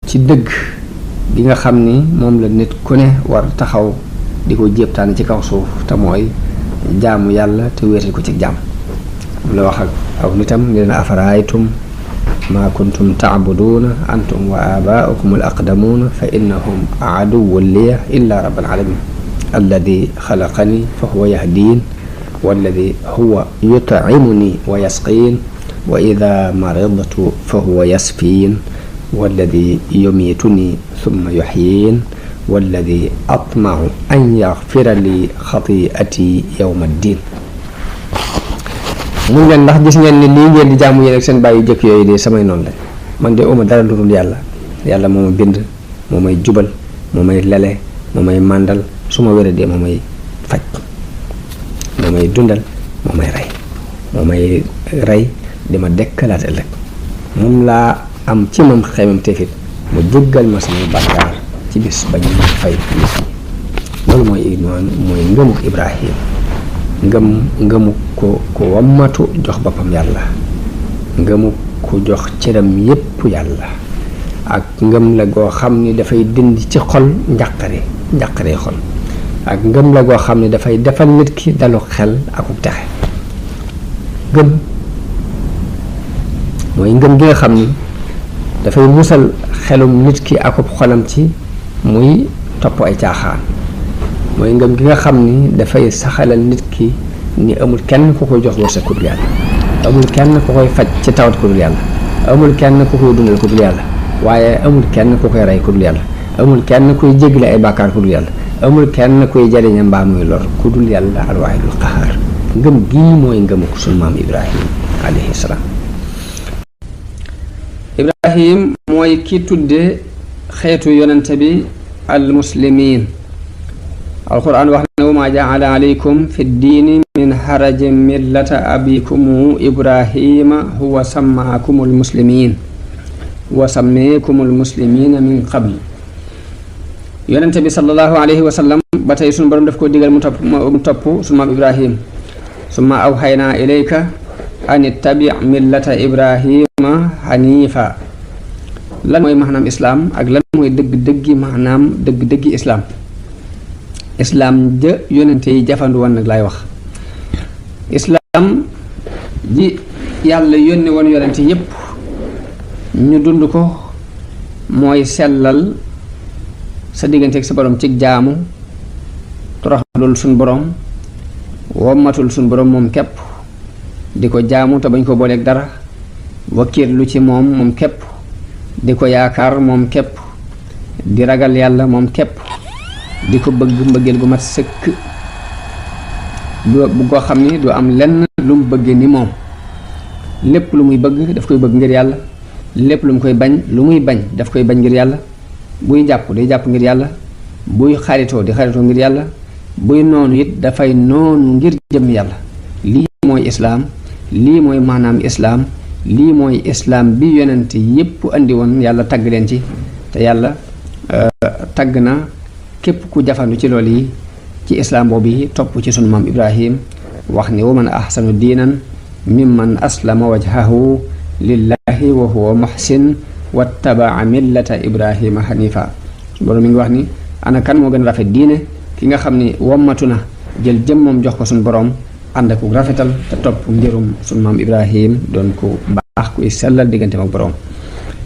ci dëgg gi nga xam ni moom la nit ku ne war taxaw di ko jéebtaane ci kaw suuf te mooy jaamu yàlla te wéetal ko ci jaam la wax ak aw nitam ni leen afaraaytum maa kuntum taabuduuna antum wa abaaukum al aqdamuuna fa innahum aduwwun liya illa rabbal alamin alladi xalaqani fa huwa yahdiin walladi huwa yut'imuni wa yasqiin wa ida maridtu fa huwa yasfiin walladi yumiituni thumma yuxyiin walladi atmacu an yaxfira li xatiati yowma ddin mu leen ndax gis ngeen ni lii ngeen di jaamu yéen ak seen bàyyi jëkk yooyu de samay noonu la man de uma dara lu dul yàlla yàlla moo ma bind moo may jubal moo may lele moo may màndal su ma wéradee moo may faj moo may dundal moo may rey di ma dekkalaat ëllëg moom laa am ci moom xemam teefit mu jéggal ma samay bàkkaar ci bis ba ñu fay nit ñi loolu mooy imaan mooy ngëmu Ibrahim ngëmu ko wammatu jox boppam yàlla ngëmu ku jox cëram yépp yàlla ak ngëm la goo xam ni dafay dindi ci xol njàqare xol ak ngëm la goo xam ni dafay defal nit ki dalu xel akuk texe ngëm mooy ngëm gi nga xam ni dafay musal xelum nit ki akub xolam ci muy topp ay caaxaan mooy ngëm gi nga xam ni dafay saxalal nit ki ni amul kenn ku koy jox wërsëg ku dul yàlla amul kenn ku koy faj ci tawat ku dul yàlla amul kenn ku koy dundal ku dul yàlla waaye amul kenn ku koy rey ku dul yàlla amul kenn kuy jéggale ay bàkkaar ku dul yàlla amul kenn kuy jariña mbaa muy lor ku dul yàlla alwaahidul qahaar ngëm gii mooy ngëmu ko sunu maam Ibrahim alayhi salaam. Ibrahim mooy ki tudde xeetu yonente bi al muslimiin alquran wax ne wa maa jaala aleykum fi ddiini min harajin millata abikum ibrahima huwa sammaakum almuslimiin wa sammeekum almuslimiina min qabl yonente bi sallallahu alayhi wa sallam ba tey sunu borom daf ko digal mu topp sunu maam Ibrahim summa awhaynaa ilayka an ittabi millata ibrahima haniifa lan mooy maanaam islaam ak lan mooy dëgg-dëggi maanaam dëgg-dëggi islaam ja yonente yi jafandu woon nag laay wax islaam ji yàlla yónni woon yonente yépp ñu dund ko mooy sellal sa diggante ak sa borom ci jaamu toroxalul suñ borom wommatul suñ borom moom képp di ko jaamu te bañ ko booleeg dara wakiirlu ci moom képp di ko yaakaar moom képp di ragal yàlla moom képp di ko bëgg mbëggeel gu mat sëkk bu ko xam ni du am lenn lu mu bëggee ni moom lépp lu muy bëgg daf koy bëgg ngir yàlla lépp lu mu koy bañ lu muy bañ daf koy bañ ngir yàlla buy jàpp day jàpp ngir yàlla buy xaritoo di xaritoo ngir yàlla buy noonu it dafay noonu ngir jëm yàlla lii mooy islaam lii mooy maanaam islaam lii mooy islaam bi yonent yépp andi woon yàlla tagg leen ci te yàlla tagg na képp ku jafandu ci loolu yi ci islaam boobu yi topp ci sunu maam Ibrahim wax ni wa man ahsanu diinan mimman aslama wajhahu lillahi wa huwa muhsin wattabaa millata ibrahima hanifa borom mi ngi wax ni ana kan moo gën rafet diine ki nga xam ni wommatu na jël jëmmam jox ko suñu borom ànd ak rafetal te topp ngirum sunu maam Ibrahim doon ko baax kuy sellal diggante ak borom